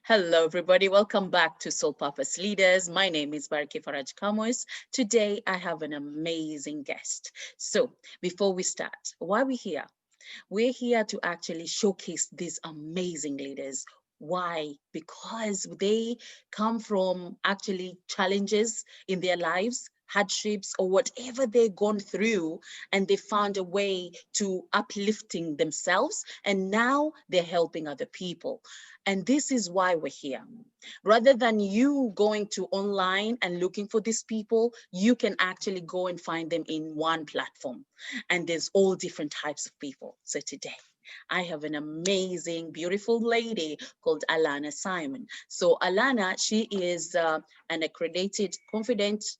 Hello, everybody. Welcome back to Soul Purpose Leaders. My name is Barke Kamus. Today, I have an amazing guest. So before we start, why are we here? We're here to actually showcase these amazing leaders. Why? Because they come from actually challenges in their lives, hardships, or whatever they've gone through, and they found a way to uplifting themselves, and now they're helping other people. And this is why we're here. Rather than you going to online and looking for these people, you can actually go and find them in one platform. And there's all different types of people. So today, I have an amazing, beautiful lady called Alana Simone. So Alana, she is an accredited confidence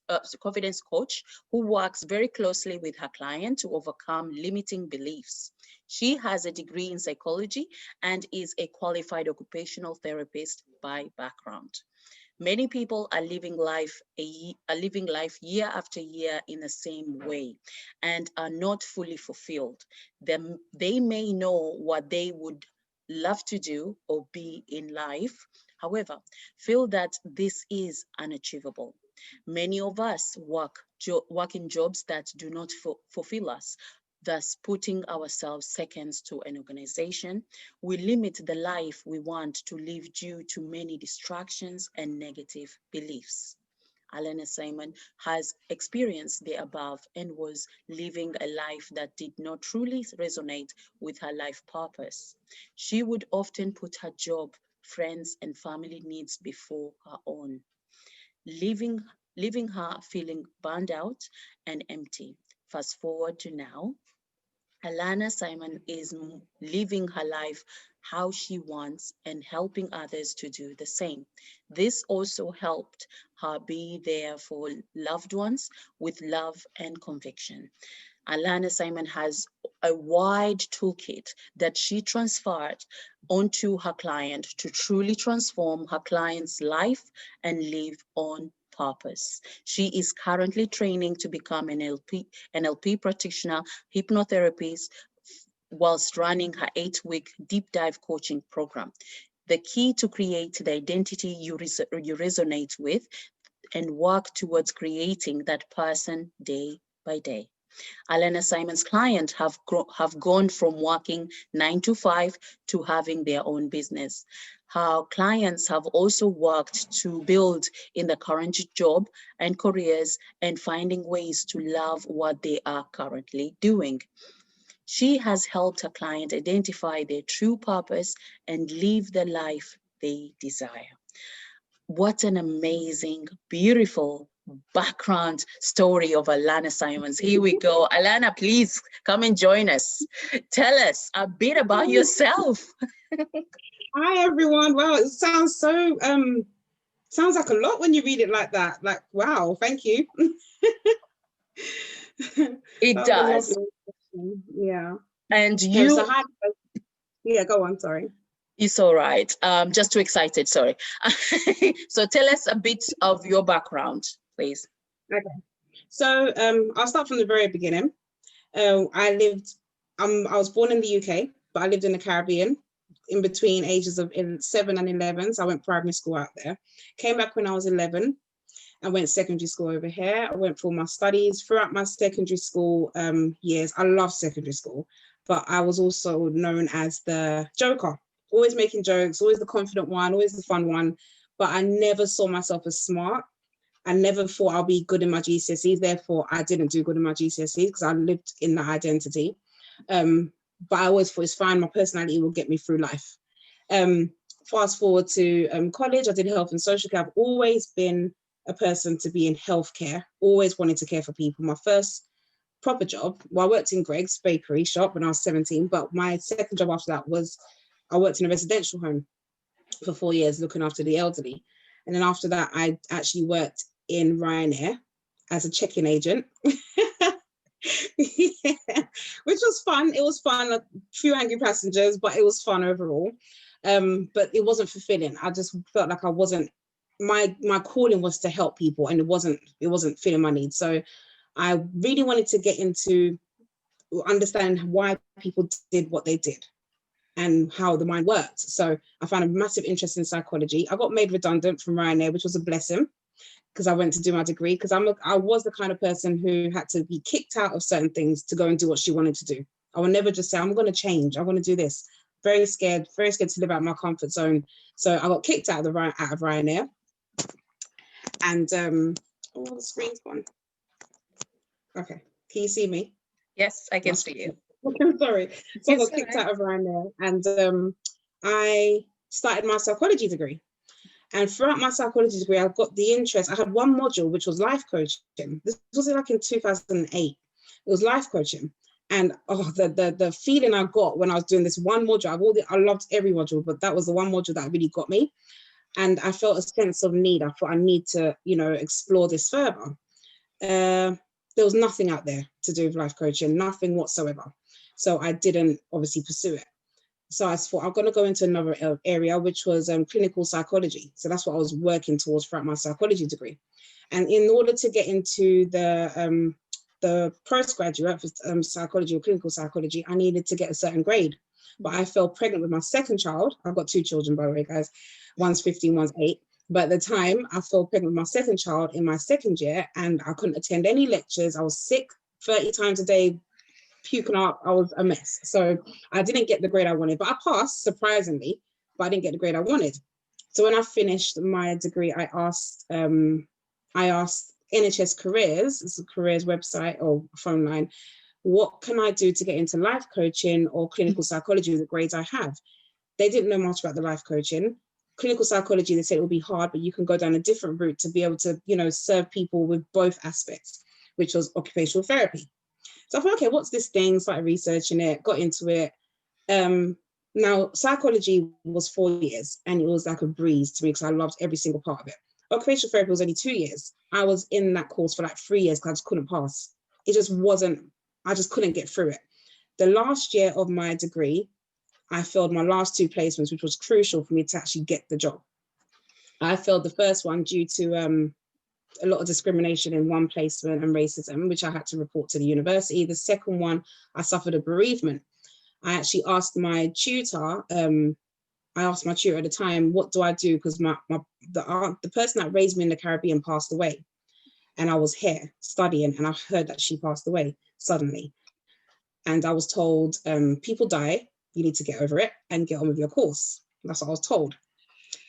coach who works very closely with her client to overcome limiting beliefs. She has a degree in psychology and is a qualified occupational therapist by background. Many people are living life year after year in the same way and are not fully fulfilled. They may know what they would love to do or be in life, however, feel that this is unachievable. Many of us work in jobs that do not fulfill us, thus putting ourselves seconds to an organization. We limit the life we want to live due to many distractions and negative beliefs. Alana Simone has experienced the above and was living a life that did not truly resonate with her life purpose. She would often put her job, friends, and family needs before her own, leaving, leaving her feeling burned out and empty. Fast forward to now, Alana Simone is living her life how she wants and helping others to do the same. This also helped her be there for loved ones with love and conviction. Alana Simone has a wide toolkit that she transferred onto her client to truly transform her client's life and live on purpose. She is currently training to become an NLP practitioner, hypnotherapist, whilst running her 8-week deep dive coaching program. The key to create the identity you resonate with and work towards creating that person day by day. Alana Simon's clients have gone from working 9 to 5 to having their own business. Her clients have also worked to build in the current job and careers and finding ways to love what they are currently doing. She has helped her client identify their true purpose and live the life they desire. What an amazing, beautiful background story of Alana Simons. Here we go. Alana, please come and join us. Tell us a bit about yourself. Hi, everyone. Wow, it sounds so, sounds like a lot when you read it like that. Like, wow, thank you. It does. Yeah. And you... So hi. Yeah, go on, sorry. It's all right. Just too excited, sorry. So tell us a bit of your background, please. Okay. So I'll start from the very beginning. I was born in the UK, but I lived in the Caribbean in between ages of 7 and 11. So I went primary school out there. Came back when I was 11. I went secondary school over here. I went for my studies throughout my secondary school years. I loved secondary school, but I was also known as the joker, always making jokes, always the confident one, always the fun one. But I never saw myself as smart. I never thought I'll be good in my GCSEs. Therefore, I didn't do good in my GCSEs because I lived in that identity. But I always thought it's fine. My personality will get me through life. Fast forward to college, I did health and social care. I've always been a person to be in healthcare, always wanted to care for people. My first proper job, well, I worked in Greg's bakery shop when I was 17, but my second job after that was I worked in a residential home for 4 years looking after the elderly. And then after that, I actually worked in Ryanair as a check-in agent. Yeah, which was fun. It was fun, a few angry passengers, but it was fun overall. But it wasn't fulfilling. I just felt like I wasn't, my calling was to help people, and it wasn't filling my needs. So I really wanted to get into understand why people did what they did. and how the mind worked. So I found a massive interest in psychology. I got made redundant from Ryanair, which was a blessing, because I went to do my degree, because I was the kind of person who had to be kicked out of certain things to go and do what she wanted to do. I would never just say, I'm going to change, I want to do this. Very scared to live out my comfort zone. So I got kicked out of Ryanair. And oh, the screen's gone. Okay, can you see me? Yes, I can see you. I'm sorry. So I got kicked out of Ryanair, and I started my psychology degree. And throughout my psychology degree, I got the interest. I had one module, which was life coaching. This was like in 2008. It was life coaching. And the feeling I got when I was doing this one module, I loved every module, but that was the one module that really got me. And I felt a sense of need. I thought I need to, explore this further. There was nothing out there to do with life coaching, nothing whatsoever. So I didn't obviously pursue it. So I thought I'm going to go into another area, which was clinical psychology. So that's what I was working towards throughout my psychology degree. And in order to get into the postgraduate for psychology or clinical psychology, I needed to get a certain grade. But I fell pregnant with my second child. I've got 2 children, by the way, guys. One's 15, one's 8. But at the time, I fell pregnant with my second child in my second year, and I couldn't attend any lectures. I was sick 30 times a day, puking up. I was a mess. So I didn't get the grade I wanted, but I passed, surprisingly, but I didn't get the grade I wanted. So when I finished my degree, I asked NHS Careers, it's a careers website or phone line, what can I do to get into life coaching or clinical psychology with the grades I have? They didn't know much about the life coaching. Clinical psychology, they said it will be hard, but you can go down a different route to be able to, serve people with both aspects, which was occupational therapy. So I thought, okay, what's this thing? Started researching it, got into it. Now, psychology was 4 years, and it was like a breeze to me because I loved every single part of it. Occupational therapy was only 2 years. I was in that course for like 3 years because I just couldn't pass. It just wasn't, I just couldn't get through it. The last year of my degree, I failed my last 2 placements, which was crucial for me to actually get the job. I failed the first one due to a lot of discrimination in one placement and racism, which I had to report to the university. The second one, I suffered a bereavement. I actually asked my tutor, at the time, what do I do? Because the person that raised me in the Caribbean passed away. And I was here studying, and I heard that she passed away suddenly. And I was told, people die, you need to get over it and get on with your course. That's what I was told.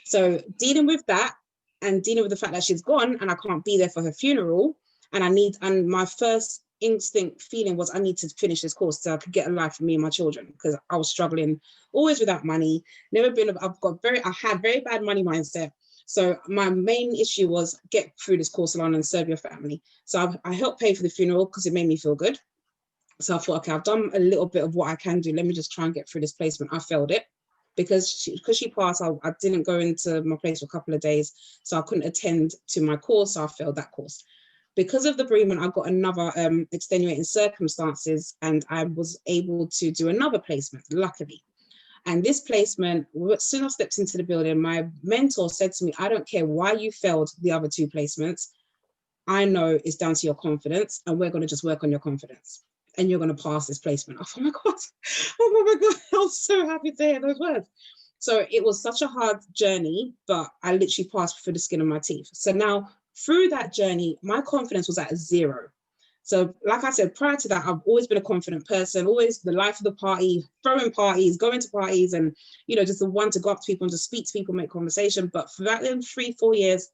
So dealing with that, and dealing with the fact that she's gone and I can't be there for her funeral, and my first instinct feeling was I need to finish this course so I could get a life for me and my children, because I was struggling always without money. I had very bad money mindset. So my main issue was get through this course alone and serve your family. So I helped pay for the funeral because it made me feel good. So I thought, okay, I've done a little bit of what I can do. Let me just try and get through this placement. I failed it. Because she passed, I didn't go into my place for a couple of days, so I couldn't attend to my course, so I failed that course. Because of the bereavement, I got another extenuating circumstances, and I was able to do another placement, luckily. And this placement, as soon as I stepped into the building, my mentor said to me, I don't care why you failed the other 2 placements. I know it's down to your confidence, and we're going to just work on your confidence. And you're going to pass this placement. Oh my God. Oh my God. I was so happy to hear those words. So it was such a hard journey, but I literally passed through the skin of my teeth. So now through that journey, my confidence was at 0. So like I said, prior to that, I've always been a confident person, always the life of the party, throwing parties, going to parties, and, just the one to go up to people and just speak to people, make conversation. But for that 3-4 years,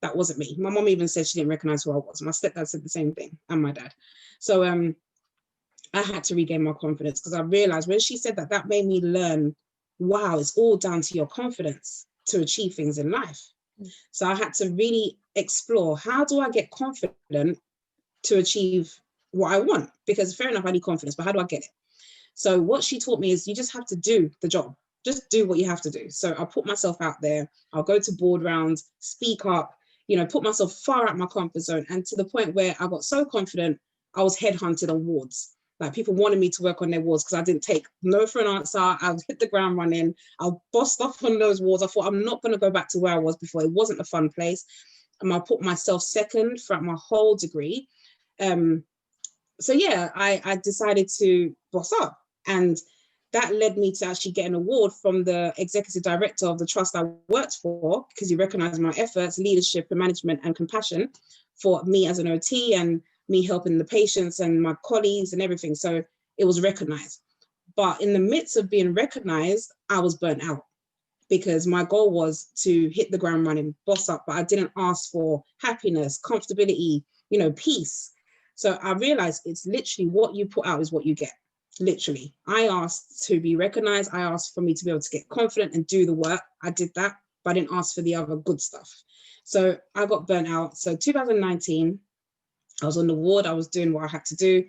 that wasn't me. My mom even said she didn't recognize who I was. My stepdad said the same thing, and my dad. So, I had to regain my confidence, because I realized when she said that, that made me learn, wow, it's all down to your confidence to achieve things in life. So I had to really explore, how do I get confident to achieve what I want? Because fair enough, I need confidence, but how do I get it? So what she taught me is you just have to do the job. Just do what you have to do. So I'll put myself out there. I'll go to board rounds, speak up, put myself far out my comfort zone. And to the point where I got so confident, I was headhunted on wards. Like, people wanted me to work on their wards because I didn't take no for an answer. I hit the ground running. I bossed off on those wards. I thought, I'm not going to go back to where I was before. It wasn't a fun place. And I put myself second throughout my whole degree. So yeah, I decided to boss up. And that led me to actually get an award from the executive director of the trust I worked for, because he recognized my efforts, leadership and management and compassion for me as an OT and me helping the patients and my colleagues and everything. So it was recognized. But in the midst of being recognized, I was burnt out, because my goal was to hit the ground running, boss up, but I didn't ask for happiness, comfortability, peace. So I realized it's literally what you put out is what you get. Literally, I asked to be recognized. I asked for me to be able to get confident and do the work. I did that, but I didn't ask for the other good stuff. So I got burnt out. So 2019, I was on the ward. I was doing what I had to do.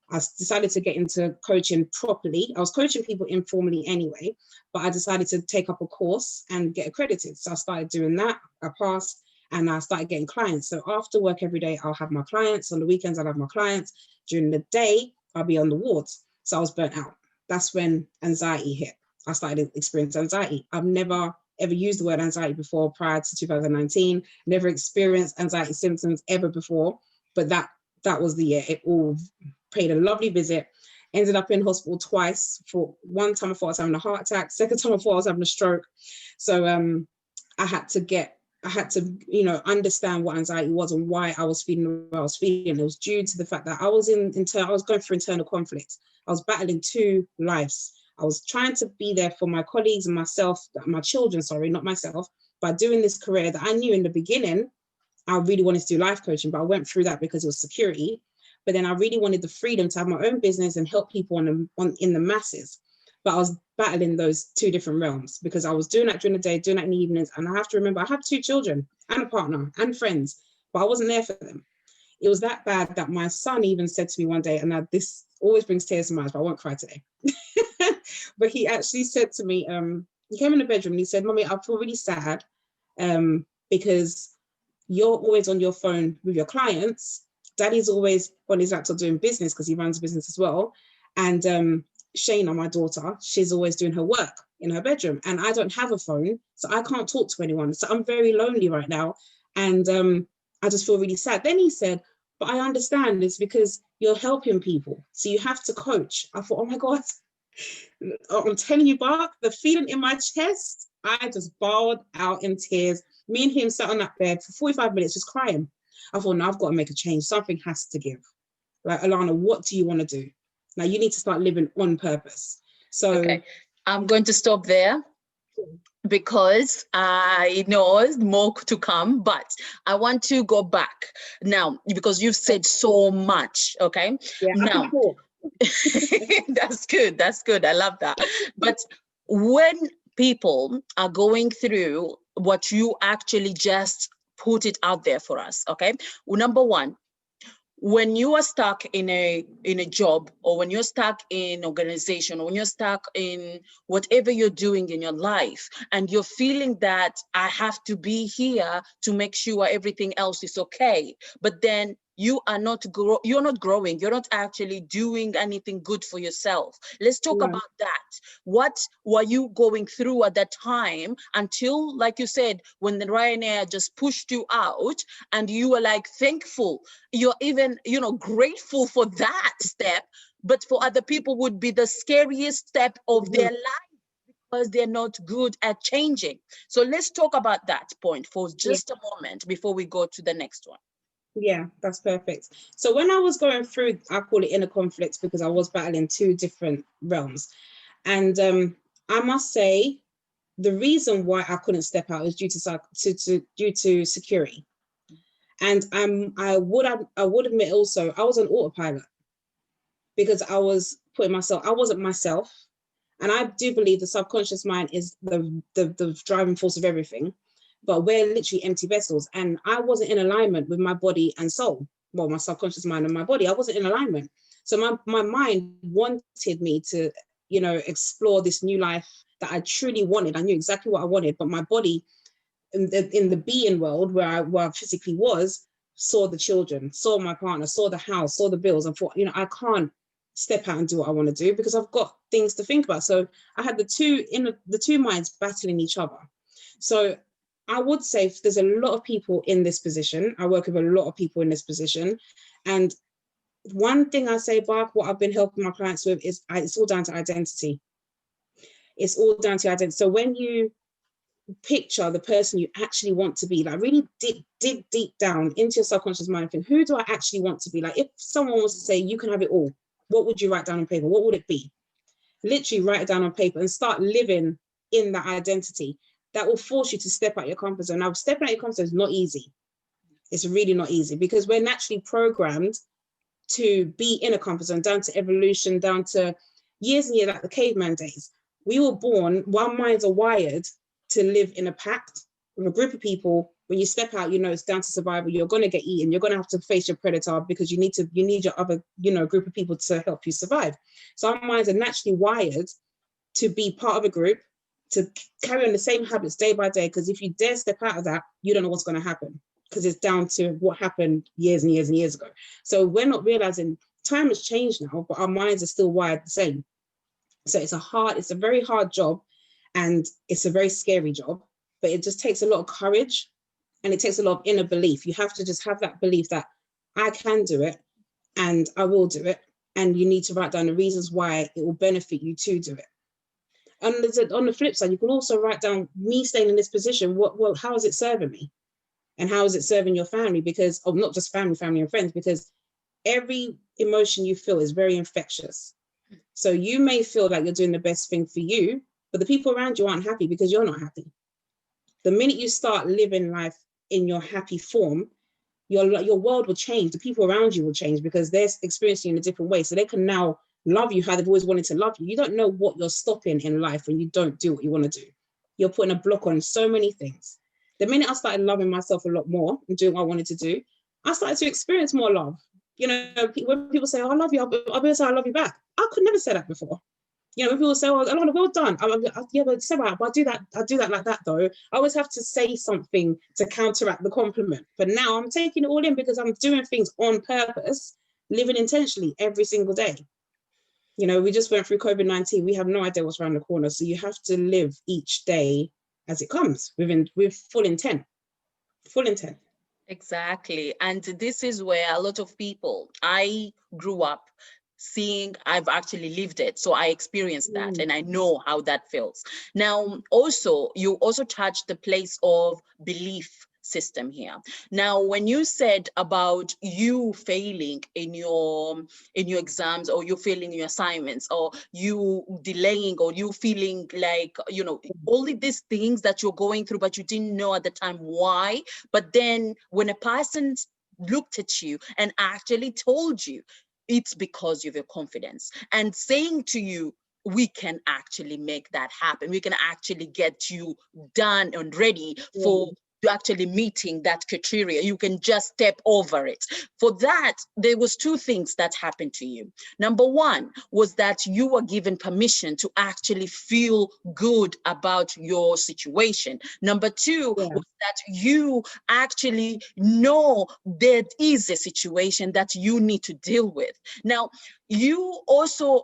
I decided to get into coaching properly. I was coaching people informally anyway, but I decided to take up a course and get accredited. So I started doing that. I passed and I started getting clients. So after work every day, I'll have my clients. On the weekends, I'll have my clients. During the day, I'll be on the wards. So I was burnt out. That's when anxiety hit. I started to experience anxiety. I've never ever used the word anxiety before prior to 2019, never experienced anxiety symptoms ever before, but that was the year. It all paid a lovely visit, ended up in hospital twice. For one time I thought I was having a heart attack, second time I thought I was having a stroke. So I had to understand what anxiety was and why I was feeling the way I was feeling. It was due to the fact that I was going through internal conflict. I was battling two lives. I was trying to be there for my colleagues and myself, my children, sorry, not myself, by doing this career that I knew in the beginning, I really wanted to do life coaching, but I went through that because it was security. But then I really wanted the freedom to have my own business and help people in the masses. But I was battling those two different realms, because I was doing that during the day, doing that in the evenings. And I have to remember, I have two children and a partner and friends, but I wasn't there for them. It was that bad that my son even said to me one day, and this always brings tears to my eyes, but I won't cry today. But he actually said to me, he came in the bedroom and he said, "Mommy, I feel really sad because you're always on your phone with your clients. Daddy's always on his laptop doing business," because he runs a business as well. And Shayna, my daughter, she's always doing her work in her bedroom. And I don't have a phone, so I can't talk to anyone. So I'm very lonely right now. And I just feel really sad. Then he said, "But I understand it's because you're helping people. So you have to coach." I thought, oh my God, I'm telling you, Bark, the feeling in my chest, I just bawled out in tears. Me and him sat on that bed for 45 minutes just crying. I thought, no, I've got to make a change. Something has to give. Like, Alana, what do you want to do? Now you need to start living on purpose. So okay, I'm going to stop there because I know more to come, but I want to go back now because you've said so much. Okay, yeah, now that's good. That's good. I love that. But when people are going through what you actually just put it out there for us, okay? Well, number one, when you are stuck in a job, or when you're stuck in organization, or when you're stuck in whatever you're doing in your life, and you're feeling that I have to be here to make sure everything else is okay, but then you're not growing, you're not actually doing anything good for yourself. Let's talk about that. What were you going through at that time until, like you said, when the Ryanair just pushed you out and you were like thankful, you're even, grateful for that step, but for other people would be the scariest step of their life because they're not good at changing. So let's talk about that point for just a moment before we go to the next one. Yeah, that's perfect. So when I was going through, I call it inner conflict because I was battling two different realms. And I must say, the reason why I couldn't step out is due to security. And I would admit also, I was on autopilot because I was I wasn't myself. And I do believe the subconscious mind is the driving force of everything. But we're literally empty vessels. And I wasn't in alignment with my body and soul. Well, my subconscious mind and my body, I wasn't in alignment. So my mind wanted me to, explore this new life that I truly wanted. I knew exactly what I wanted, but my body in the being world where I physically was, saw the children, saw my partner, saw the house, saw the bills, and thought, I can't step out and do what I want to do because I've got things to think about. So I had the two minds battling each other. So I would say there's a lot of people in this position. I work with a lot of people in this position. And one thing I say, Bark, what I've been helping my clients with is it's all down to identity. It's all down to your identity. So when you picture the person you actually want to be, like really dig deep down into your subconscious mind and think, who do I actually want to be? Like if someone was to say you can have it all, what would you write down on paper? What would it be? Literally write it down on paper and start living in that identity. That will force you to step out your comfort zone. Now, stepping out your comfort zone is not easy. It's really not easy because we're naturally programmed to be in a comfort zone, down to evolution, down to years and years, like the caveman days. We were born, our minds are wired to live in a pack with a group of people. When you step out, you know, it's down to survival. You're going to get eaten. You're going to have to face your predator because you need your other, you know, group of people to help you survive. So our minds are naturally wired to be part of a group, to carry on the same habits day by day. Because if you dare step out of that, you don't know what's going to happen because it's down to what happened years and years and years ago. So we're not realizing time has changed now, but our minds are still wired the same. So it's a very hard job, and it's a very scary job, but it just takes a lot of courage and it takes a lot of inner belief. You have to just have that belief that I can do it and I will do it. And you need to write down the reasons why it will benefit you to do it. And on the flip side, you can also write down, me staying in this position, how is it serving me? And how is it serving your family? Because, not just family and friends, because every emotion you feel is very infectious. So you may feel like you're doing the best thing for you, but the people around you aren't happy because you're not happy. The minute you start living life in your happy form, your world will change. The people around you will change because they're experiencing you in a different way. So they can now love you how they've always wanted to love you. You don't know what you're stopping in life when you don't do what you want to do. You're putting a block on so many things. The minute I started loving myself a lot more and doing what I wanted to do, I started to experience more love. You know, when people say, oh, I love you, I'll be able to say I love you back. I could never say that before. You know, when people say, oh, Alana, well done. Yeah, but Sarah, I do that like that though. I always have to say something to counteract the compliment. But now I'm taking it all in because I'm doing things on purpose, living intentionally every single day. You know, we just went through COVID-19. We have no idea what's around the corner. So you have to live each day as it comes with full intent. Full intent. Exactly. And this is where a lot of people, I grew up seeing, I've actually lived it. So I experienced that and I know how that feels. Now, also, you also touched the place of belief system here. Now, when you said about you failing in your exams, or you failing your assignments, or you delaying, or you feeling like, you know, all of these things that you're going through, but you didn't know at the time why. But then when a person looked at you and actually told you, it's because of your confidence, and saying to you, we can actually make that happen. We can actually get you done and ready for actually meeting that criteria. You can just step over it. For that, there was two things that happened to you. Number one was that you were given permission to actually feel good about your situation. Number two was that you actually know there is a situation that you need to deal with. Now, you also,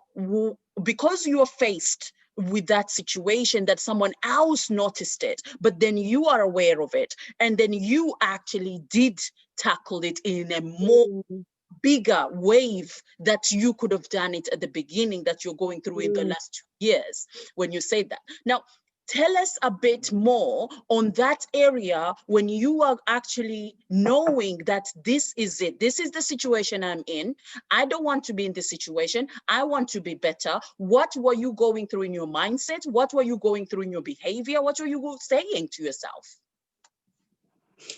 because you are faced with that situation that someone else noticed it, but then you are aware of it, and then you actually did tackle it in a more bigger wave that you could have done it at the beginning that you're going through in the last 2 years when you say that. Now, tell us a bit more on that area when you are actually knowing that this is it. This is the situation I'm in. I don't want to be in this situation. I want to be better. What were you going through in your mindset? What were you going through in your behavior? What were you saying to yourself?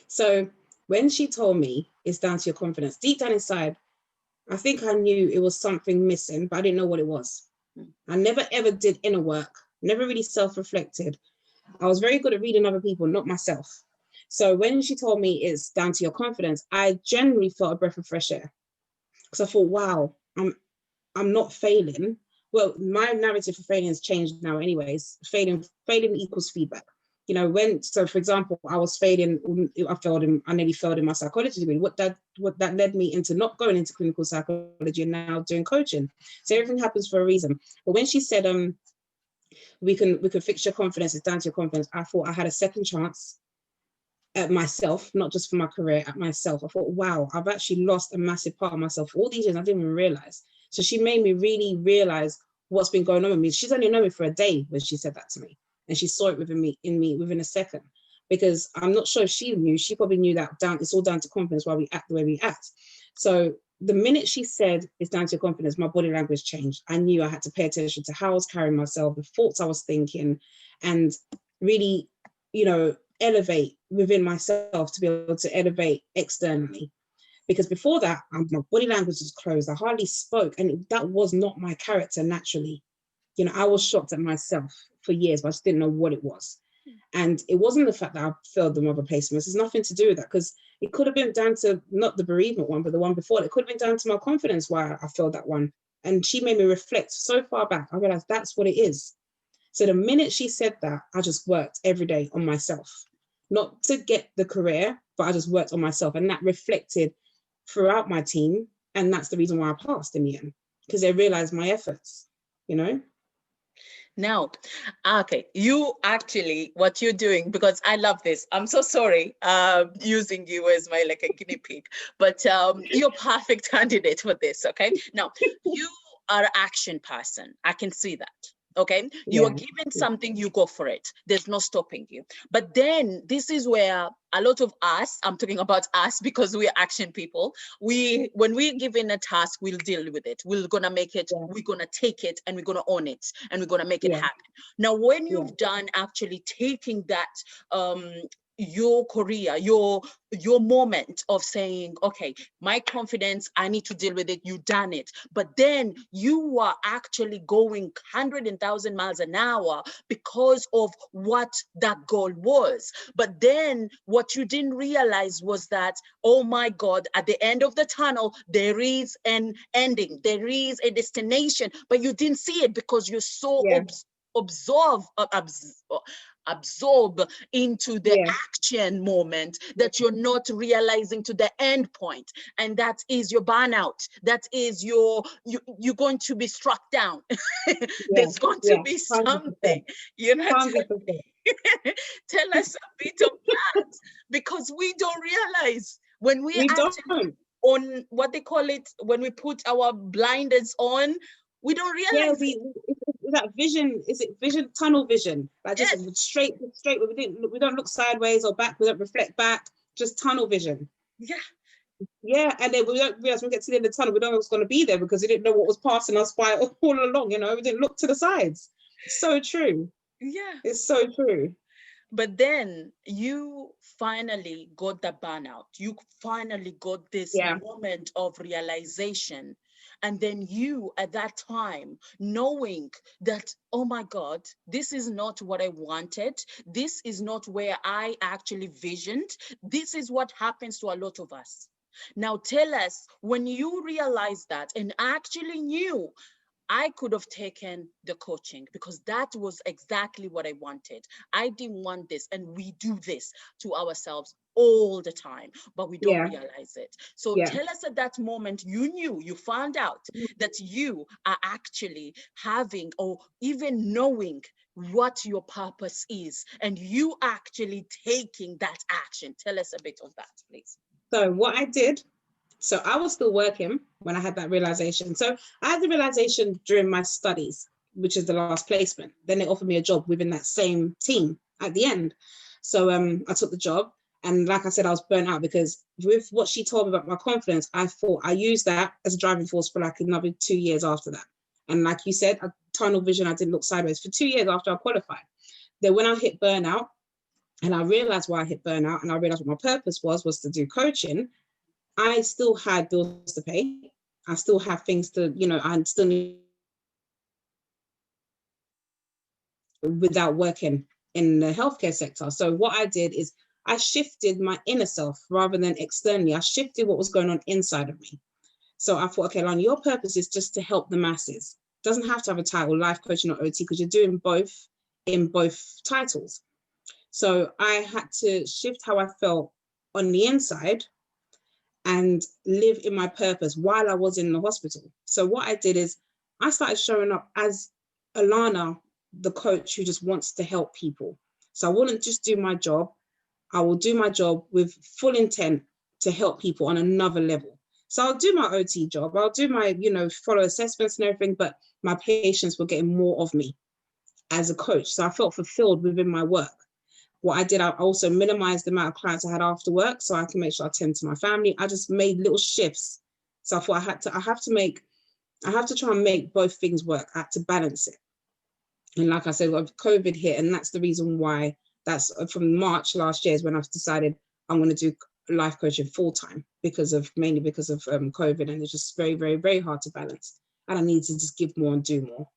So when she told me it's down to your confidence, deep down inside, I think I knew it was something missing, but I didn't know what it was. I never ever did inner work. Never really self-reflected. I was very good at reading other people, not myself. So when she told me it's down to your confidence, I generally felt a breath of fresh air. Because I thought, wow, I'm not failing. Well, my narrative for failing has changed now anyways. Failing equals feedback. You know, for example, I was failing, I nearly failed in my psychology degree. What that led me into not going into clinical psychology and now doing coaching. So everything happens for a reason. But when she said, we can fix your confidence, it's down to your confidence, I thought I had a second chance at myself, not just for my career, at myself. I thought, wow, I've actually lost a massive part of myself all these years. I didn't even realize. So she made me really realize what's been going on with me. She's only known me for a day when she said that to me, and she saw it in me within a second. Because I'm not sure if she knew. She probably knew that it's all down to confidence why we act the way we act. So the minute she said it's down to your confidence, my body language changed. I knew I had to pay attention to how I was carrying myself, the thoughts I was thinking, and really, elevate within myself to be able to elevate externally. Because before that, my body language was closed. I hardly spoke, and that was not my character naturally. I was shocked at myself for years, but I just didn't know what it was. And it wasn't the fact that I failed the mother placements. It's nothing to do with that, because it could have been down to not the bereavement one, but the one before. It could have been down to my confidence why I failed that one. And she made me reflect so far back. I realized that's what it is. So the minute she said that, I just worked every day on myself, not to get the career, but I just worked on myself. And that reflected throughout my team. And that's the reason why I passed in the end, because they realized my efforts, Now, okay, you actually, what you're doing, because I love this. I'm so sorry using you as my like a guinea pig, but you're perfect candidate for this, okay? Now, you are an action person. I can see that. Okay, you are given something, you go for it. There's no stopping you. But then this is where a lot of us, I'm talking about us because we're action people. When we're given a task, we'll deal with it. We're gonna make it, we're gonna take it, and we're gonna own it, and we're gonna make it happen. Now, when you've done actually taking that your career, your moment of saying, okay, my confidence, I need to deal with it, you done it. But then you are actually going 100,000 miles an hour because of what that goal was. But then what you didn't realize was that, oh my God, at the end of the tunnel, there is an ending, there is a destination, but you didn't see it because you're so absorb into the action moment that you're not realizing to the end point, and that is your burnout. That is you're going to be struck down. There's going to be something, 100%. Tell us a bit of that, because we don't realize when we actually on what they call it, when we put our blinders on, we don't realize that vision. Is it vision, tunnel vision? Like just straight. We don't look sideways or back. We don't reflect back. Just tunnel vision. Yeah, and then we don't realize when we get to the end of the tunnel, we don't know what's going to be there because we didn't know what was passing us by all along. We didn't look to the sides. It's so true. Yeah, it's so true. But then you finally got the burnout. You finally got this moment of realization. And then you, at that time, knowing that, oh my God, this is not what I wanted. This is not where I actually visioned. This is what happens to a lot of us. Now tell us, when you realized that and actually knew, I could have taken the coaching because that was exactly what I wanted. I didn't want this, and we do this to ourselves all the time, but we don't realize it. So tell us, at that moment, you found out that you are actually having, or even knowing, what your purpose is, and you actually taking that action. Tell us a bit of that, please. So what I did, so I was still working when I had that realization. So I had the realization during my studies, which is the last placement. Then they offered me a job within that same team at the end. So I took the job. And like I said, I was burnt out because with what she told me about my confidence, I thought I used that as a driving force for like another 2 years after that. And like you said, tunnel vision, I didn't look sideways for 2 years after I qualified. Then when I hit burnout, and I realized why I hit burnout, and I realized what my purpose was to do coaching, I still had bills to pay. I still have things to, I still need without working in the healthcare sector. So what I did is I shifted my inner self rather than externally. I shifted what was going on inside of me. So I thought, okay, Alana, your purpose is just to help the masses. It doesn't have to have a title, life coaching or OT, because you're doing both in both titles. So I had to shift how I felt on the inside and live in my purpose while I was in the hospital. So what I did is I started showing up as Alana, the coach who just wants to help people. So I wouldn't just do my job. I will do my job with full intent to help people on another level. So I'll do my OT job. I'll do my, follow assessments and everything, but my patients were getting more of me as a coach. So I felt fulfilled within my work. What I did, I also minimized the amount of clients I had after work so I can make sure I tend to my family. I just made little shifts. So I thought I have to try and make both things work. I had to balance it. And like I said, COVID hit, and that's the reason why. That's from March last year is when I've decided I'm going to do life coaching full time mainly because of COVID, and it's just very, very, very hard to balance. And I need to just give more and do more.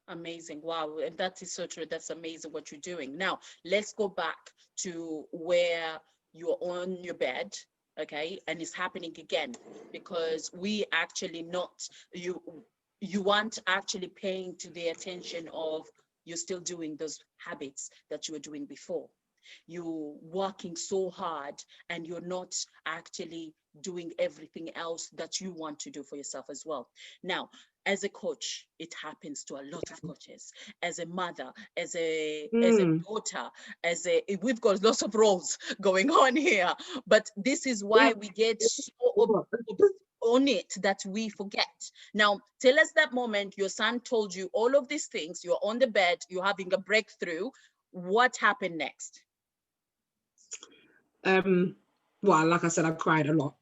Amazing. Wow. And that is so true. That's amazing what you're doing. Now, let's go back to where you're on your bed. Okay. And it's happening again because we actually you aren't actually paying to the attention of you're still doing those habits that you were doing before. You're working so hard and you're not actually doing everything else that you want to do for yourself as well. Now, as a coach, it happens to a lot of coaches. As a mother, as a daughter, we've got lots of roles going on here. But this is why we get so on it that we forget. Now, tell us that moment your son told you all of these things, you're on the bed, you're having a breakthrough. What happened next? Well, like I said, I cried a lot.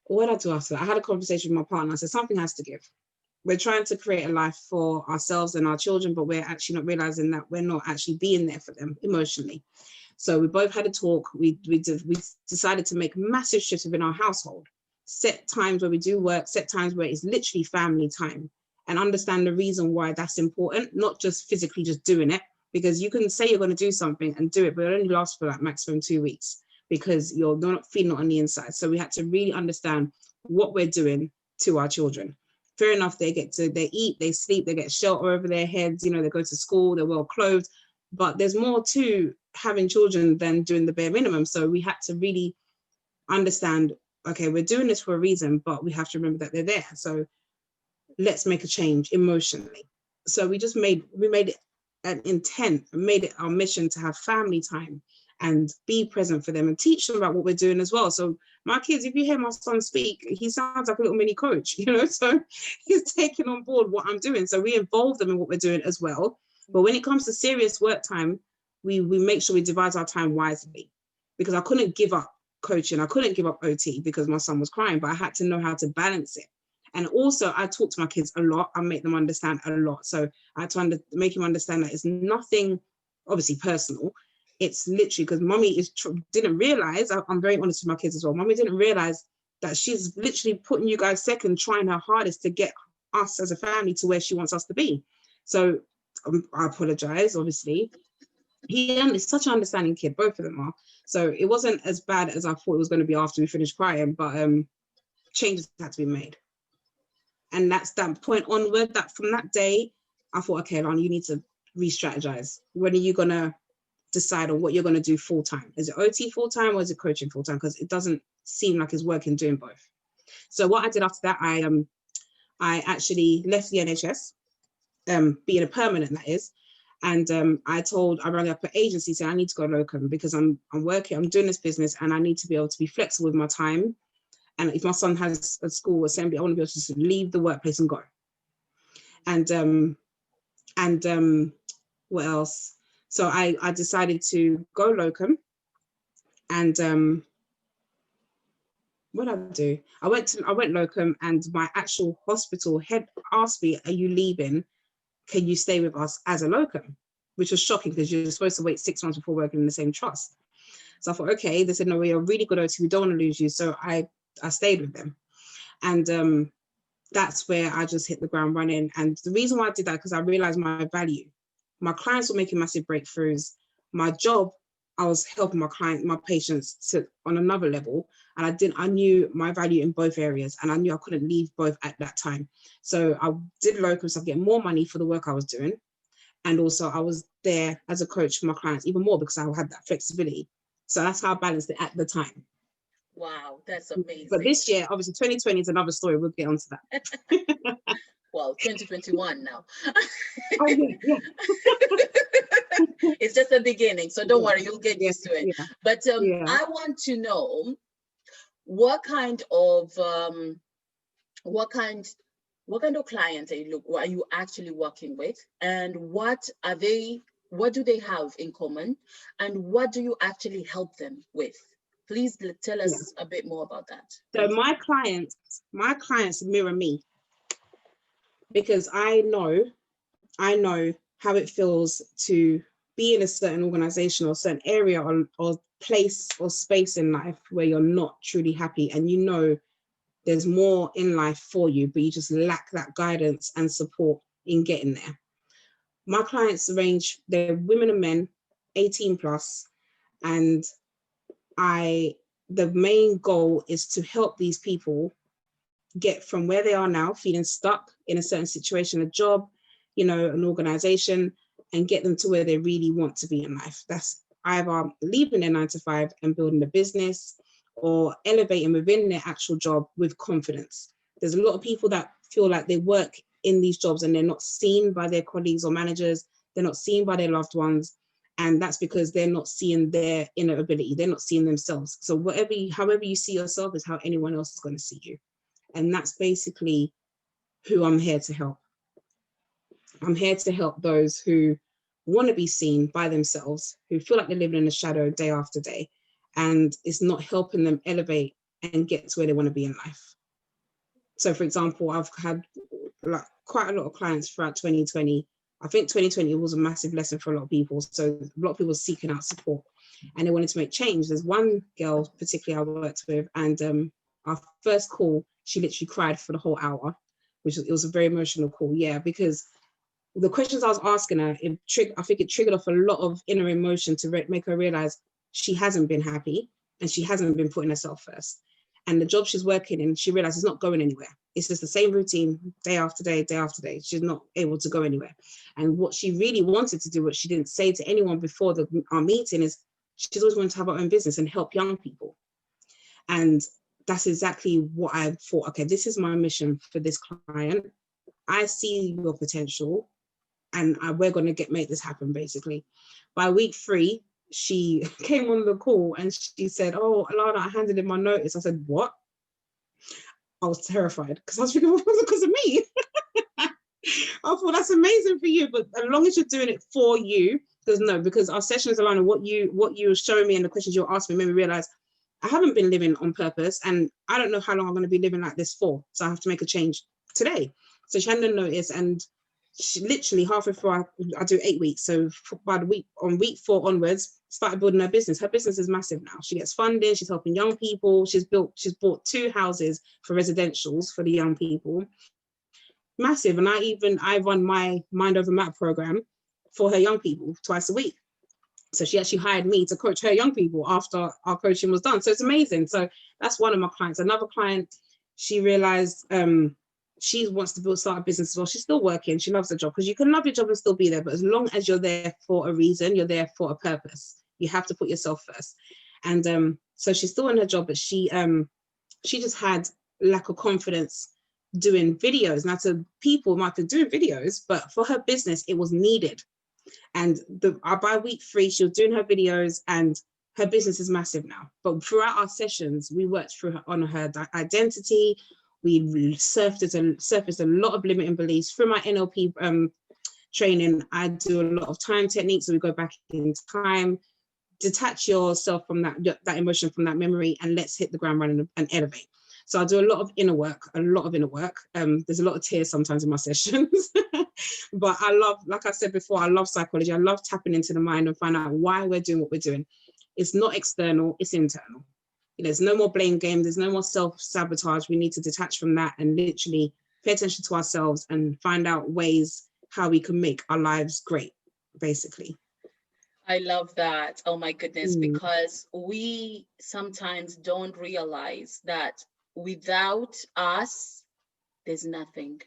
What did I do after that? I had a conversation with my partner. I said, something has to give. We're trying to create a life for ourselves and our children, but we're actually not realizing that we're not actually being there for them emotionally. So we both had a talk. We decided to make massive shifts within our household, set times where we do work, set times where it's literally family time, and understand the reason why that's important, not just physically just doing it, because you can say you're going to do something and do it, but it only lasts for like maximum 2 weeks because you're not feeling it on the inside. So we had to really understand what we're doing to our children. Fair enough, they eat, they sleep, they get shelter over their heads, they go to school, they're well clothed, but there's more to having children than doing the bare minimum. So we had to really understand, okay, we're doing this for a reason, but we have to remember that they're there. So let's make a change emotionally. So we made it an intent, made it our mission to have family time and be present for them and teach them about what we're doing as well. So my kids, if you hear my son speak, he sounds like a little mini coach, so he's taking on board what I'm doing. So we involve them in what we're doing as well. But when it comes to serious work time, we make sure we divide our time wisely, because I couldn't give up coaching. I couldn't give up OT because my son was crying, but I had to know how to balance it. And also I talk to my kids a lot. I make them understand a lot. So I had to make him understand that it's nothing obviously personal. It's literally because mommy didn't realize, I'm very honest with my kids as well. Mommy didn't realize that she's literally putting you guys second, trying her hardest to get us as a family to where she wants us to be. So I apologize, obviously. He is such an understanding kid, both of them are. So it wasn't as bad as I thought it was going to be after we finished crying, but changes had to be made. And that's that point onward, that from that day, I thought, okay, Alana, you need to re-strategize. When are you going to decide on what you're going to do full time? Is it OT full time or is it coaching full time? Because it doesn't seem like it's working doing both. So what I did after that, I actually left the NHS, being a permanent, that is. And I rang up an agency saying I need to go locum because I'm working, I'm doing this business and I need to be able to be flexible with my time. And if my son has a school assembly, I want to be able to just leave the workplace and go. And what else? So I decided to go locum, and what did I do? I went locum, and my actual hospital head asked me, "Are you leaving? Can you stay with us as a locum?" Which was shocking because you're supposed to wait 6 months before working in the same trust. So I thought, okay. They said, "No, we are really good OT. We don't want to lose you." So I stayed with them, and that's where I just hit the ground running. And the reason why I did that, because I realized my value. My clients were making massive breakthroughs. My job, I was helping my patients on another level. And I knew my value in both areas, and I knew I couldn't leave both at that time. So I did locum stuff, get more money for the work I was doing. And also I was there as a coach for my clients even more because I had that flexibility. So that's how I balanced it at the time. Wow, that's amazing. But this year, obviously 2020 is another story. We'll get onto that. Well, 2021 now. Oh, yeah. It's just the beginning, so don't worry, you'll get used to it. Yeah. But I want to know, what kind of what kind of clients are you actually working with, and what do they have in common, and what do you actually help them with? Please tell us a bit more about that. So my clients mirror me, because I know how it feels to be in a certain organization or certain area or place or space in life where you're not truly happy, and you know there's more in life for you, but you just lack that guidance and support in getting there. My clients range, they're women and men, 18 plus, and the main goal is to help these people get from where they are now, feeling stuck in a certain situation, a job, an organization, and get them to where they really want to be in life. That's either leaving their 9 to 5 and building a business, or elevating within their actual job with confidence. There's a lot of people that feel like they work in these jobs and they're not seen by their colleagues or managers, they're not seen by their loved ones, and that's because they're not seeing their inner ability, they're not seeing themselves. So however you see yourself is how anyone else is going to see you. And that's basically who I'm here to help. I'm here to help those who want to be seen by themselves, who feel like they're living in the shadow day after day, and it's not helping them elevate and get to where they want to be in life. So for example, I've had quite a lot of clients throughout 2020. I think 2020 was a massive lesson for a lot of people. So a lot of people seeking out support and they wanted to make change. There's one girl particularly I worked with, and our first call, she literally cried for the whole hour, it was a very emotional call. Yeah, because the questions I was asking her, I think it triggered off a lot of inner emotion to make her realize she hasn't been happy and she hasn't been putting herself first. And the job she's working in, she realized it's not going anywhere. It's just the same routine day after day, day after day. She's not able to go anywhere. And what she really wanted to do, what she didn't say to anyone before our meeting, is she's always wanted to have her own business and help young people. And that's exactly what I thought, okay, this is my mission for this client. I see your potential and we're going to make this happen, basically. By week 3, she came on the call and she said, "Oh, Alana, I handed in my notice." I said, "What?" I was terrified because I was thinking, well, it was because of me. I thought, that's amazing for you, but as long as you're doing it for you, because our sessions, Alana, what you were showing me and the questions you were asking me made me realize I haven't been living on purpose, and I don't know how long I'm going to be living like this for. So I have to make a change today. So she handed a notice, and she literally halfway through, I do 8 weeks. So by week 4 onwards, started building her business. Her business is massive now. She gets funding. She's helping young people. She's bought 2 houses for residentials for the young people. Massive. And I run my Mind Over Map program for her young people twice a week. So she actually hired me to coach her young people after our coaching was done. So it's amazing. So that's one of my clients. Another client, she realized she wants to start a business as well. She's still working. She loves her job, because you can love your job and still be there. But as long as you're there for a reason, you're there for a purpose. You have to put yourself first. And so she's still in her job, but she just had lack of confidence doing videos. Now, to people might be doing videos, but for her business, it was needed. And by week 3, she was doing her videos and her business is massive now. But throughout our sessions, we worked on her identity. We surfaced a lot of limiting beliefs. Through my NLP training, I do a lot of time techniques. So we go back in time, detach yourself from that emotion, from that memory, and let's hit the ground running and elevate. So I do a lot of inner work. There's a lot of tears sometimes in my sessions. But I love, like I said before, I love psychology. I love tapping into the mind and find out why we're doing what we're doing. It's not external, it's internal. There's no more blame game. There's no more self-sabotage. We need to detach from that and literally pay attention to ourselves and find out ways how we can make our lives great, basically. I love that. Oh my goodness, because we sometimes don't realize that without us, there's nothing.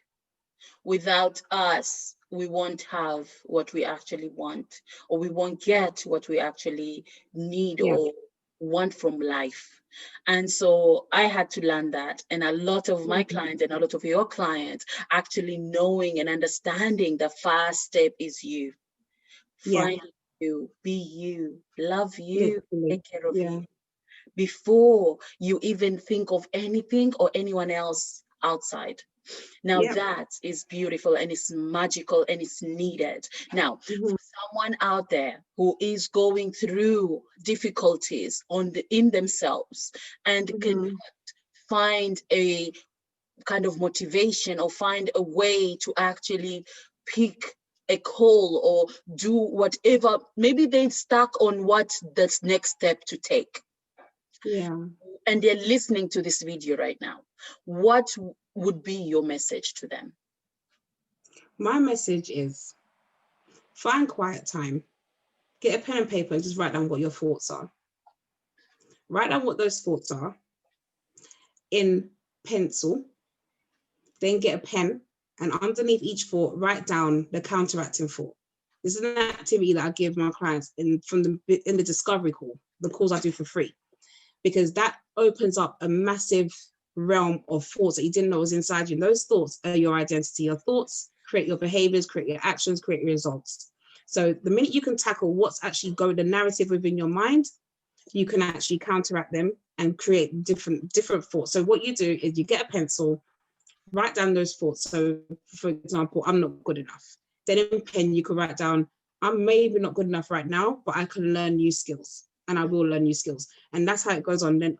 Without us, we won't have what we actually want, or we won't get what we actually need or want from life. And so I had to learn that. And a lot of my clients and a lot of your clients actually knowing and understanding the first step is you. Find you, be you, love you, take care of you. before you even think of anything or anyone else outside. Now Yeah. that is beautiful and it's magical and it's needed. Now, Mhm. for someone out there who is going through difficulties in themselves and can Mhm. find a kind of motivation or find a way to actually pick a call or do whatever, maybe they're stuck on what the next step to take, Yeah. and they're listening to this video right now, what would be your message to them? My message is find quiet time, get a pen and paper and just write down what your thoughts are. Write down what those thoughts are in pencil, then get a pen and underneath each thought, write down the counteracting thought. This is an activity that I give my clients in the discovery call, the calls I do for free, because that opens up a massive realm of thoughts that you didn't know was inside you. And those thoughts are your identity. Your thoughts create your behaviors, create your actions, create your results. So the minute you can tackle what's actually going, the narrative within your mind, you can actually counteract them and create different thoughts. So what you do is you get a pencil, write down those thoughts. So for example, I'm not good enough. Then in pen, you can write down, I'm maybe not good enough right now, but I can learn new skills and I will learn new skills. And that's how it goes on. Then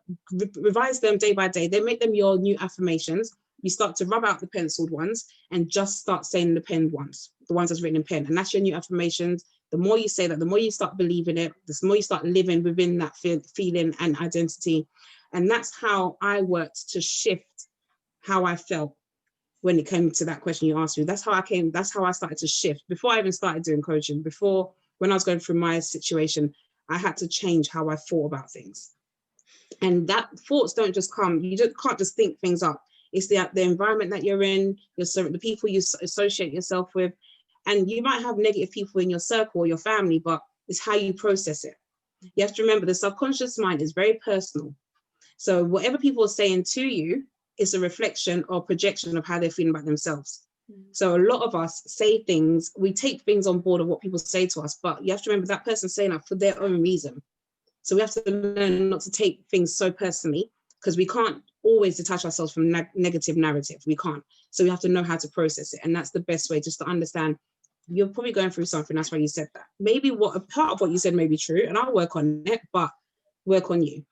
revise them day by day. Then make them your new affirmations. You start to rub out the penciled ones and just start saying the penned ones, the ones that's written in pen. And that's your new affirmations. The more you say that, the more you start believing it, the more you start living within that feeling and identity. And that's how I worked to shift how I felt when it came to that question you asked me. That's how I started to shift. Before I even started doing coaching, when I was going through my situation, I had to change how I thought about things. And that thoughts don't just come, can't just think things up. It's the environment that you're in, the people you associate yourself with. And you might have negative people in your circle or your family, but it's how you process it. You have to remember the subconscious mind is very personal. So whatever people are saying to you is a reflection or projection of how they're feeling about themselves. So a lot of us say things, we take things on board of what people say to us, but you have to remember that person's saying that for their own reason. So we have to learn not to take things so personally, because we can't always detach ourselves from negative narrative. We can't. So we have to know how to process it. And that's the best way, just to understand you're probably going through something. That's why you said that. Maybe a part of what you said may be true, and I'll work on it, but work on you.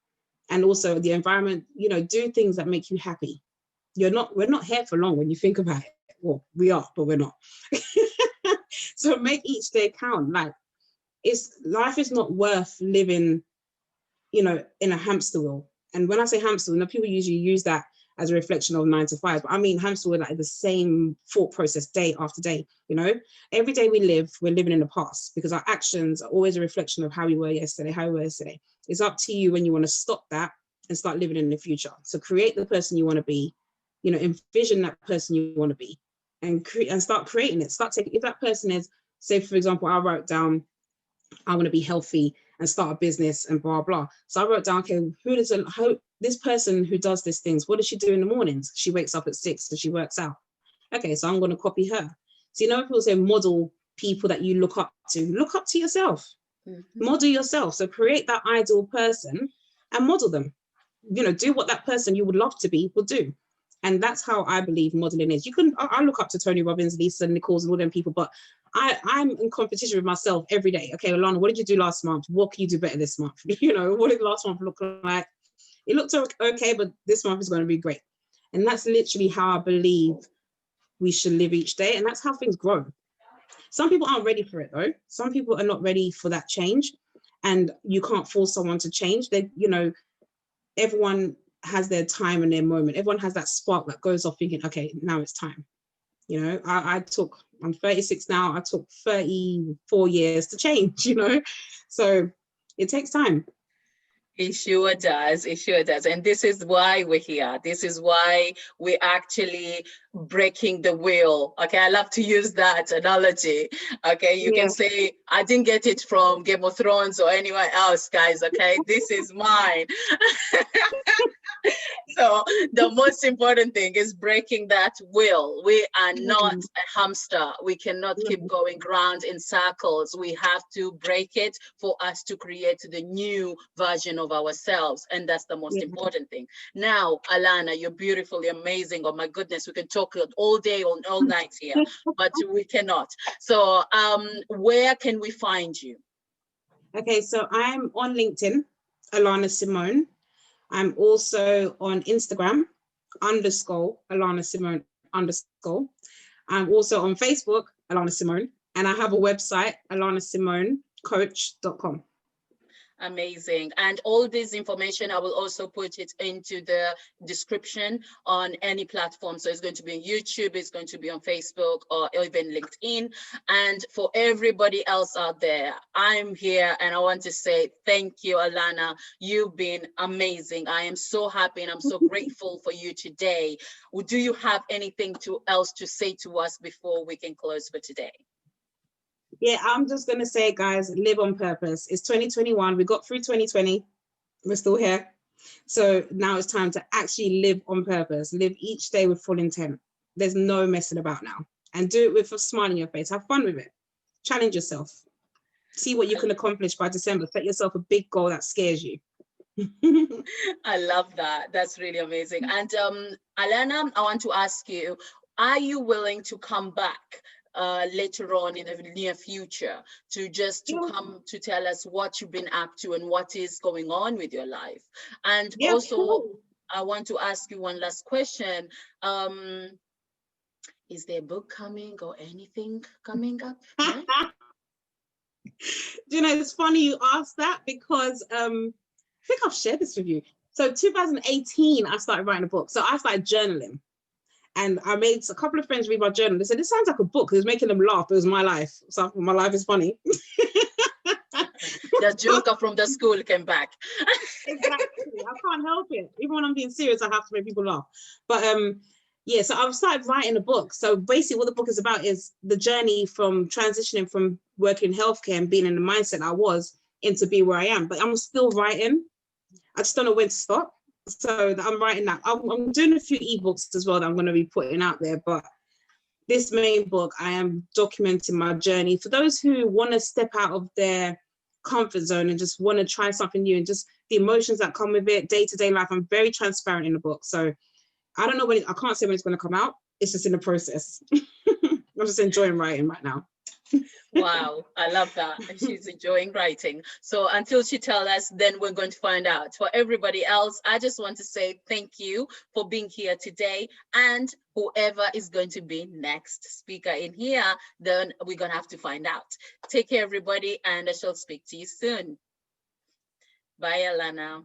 And also the environment, do things that make you happy. We're not here for long when you think about it. Well, we are, but we're not. So make each day count. Like, life is not worth living, in a hamster wheel. And when I say hamster wheel, people usually use that as a reflection of 9 to 5, but I mean hamster wheel, like the same thought process day after day. Every day we live, we're living in the past, because our actions are always a reflection of how we were yesterday. It's up to you when you want to stop that and start living in the future. So create the person you want to be, envision that person you want to be, and start creating it. Start taking, if that person is, say for example, I wrote down, I want to be healthy and start a business and blah, blah. So I wrote down, okay, this person who does these things, what does she do in the mornings? She wakes up at 6 and she works out. Okay, so I'm going to copy her. So, people say model people that you look up to yourself. Mm-hmm. Model yourself. So create that ideal person and model them. Do what that person you would love to be will do. And that's how I believe modeling is. I look up to Tony Robbins, Lisa Nichols, and all them people, but I'm in competition with myself every day. Okay, Alana, what did you do last month? What can you do better this month? What did last month look like? It looked okay, but this month is going to be great. And that's literally how I believe we should live each day. And that's how things grow. Some people aren't ready for it, though. Some people are not ready for that change. And you can't force someone to change. Everyone has their time and their moment. Everyone has that spark that goes off thinking, okay, now it's time. I'm 36 now. I took 34 years to change, so it takes time. It sure does. It sure does. And this is why we're here. This is why we're actually breaking the wheel. Okay, I love to use that analogy. Okay, you can say, I didn't get it from Game of Thrones or anyone else, guys. Okay, this is mine. So the most important thing is breaking that will. We are not a hamster. We cannot keep going round in circles. We have to break it for us to create the new version of ourselves. And that's the most important thing. Now, Alana, you're beautifully amazing. Oh my goodness, we can talk all day, all night here, but we cannot. So where can we find you? Okay, so I'm on LinkedIn, Alana Simone. I'm also on Instagram, _Alana Simone _. I'm also on Facebook, Alana Simone, and I have a website, alanasimonecoach.com. Amazing. And all this information, I will also put it into the description on any platform. So it's going to be on YouTube, it's going to be on Facebook, or even LinkedIn. And for everybody else out there, I'm here and I want to say thank you, Alana. You've been amazing. I am so happy and I'm so grateful for you today. Do you have anything else to say to us before we can close for today? Yeah, I'm just going to say, guys, live on purpose. It's 2021. We got through 2020. We're still here. So now it's time to actually live on purpose. Live each day with full intent. There's no messing about now. And do it with a smile on your face. Have fun with it. Challenge yourself. See what you can accomplish by December. Set yourself a big goal that scares you. I love that. That's really amazing. And Alana, I want to ask you, are you willing to come back later on in the near future to come to tell us what you've been up to and what is going on with your life? And also, I want to ask you one last question. Is there a book coming or anything coming up? No? You know, it's funny you asked that because I think I've shared this with you. So 2018, I started writing a book. So I started journaling. And I made a couple of friends read my journal. They said, this sounds like a book. It was making them laugh. It was my life. So my life is funny. The joker from the school came back. Exactly. I can't help it. Even when I'm being serious, I have to make people laugh. But yeah, so I've started writing a book. So basically what the book is about is the journey from transitioning from working in healthcare and being in the mindset I was into be where I am. But I'm still writing. I just don't know when to stop. So I'm writing that. I'm doing a few ebooks as well that I'm going to be putting out there. But this main book, I am documenting my journey for those who want to step out of their comfort zone and just want to try something new and just the emotions that come with it, day-to-day life. I'm very transparent in the book. So I don't know when, I can't say when it's going to come out. It's just in the process. I'm just enjoying writing right now. Wow, I love that. She's enjoying writing. So until she tells us, then we're going to find out. For everybody else, I just want to say thank you for being here today. And whoever is going to be next speaker in here, then we're going to have to find out. Take care, everybody, and I shall speak to you soon. Bye, Alana.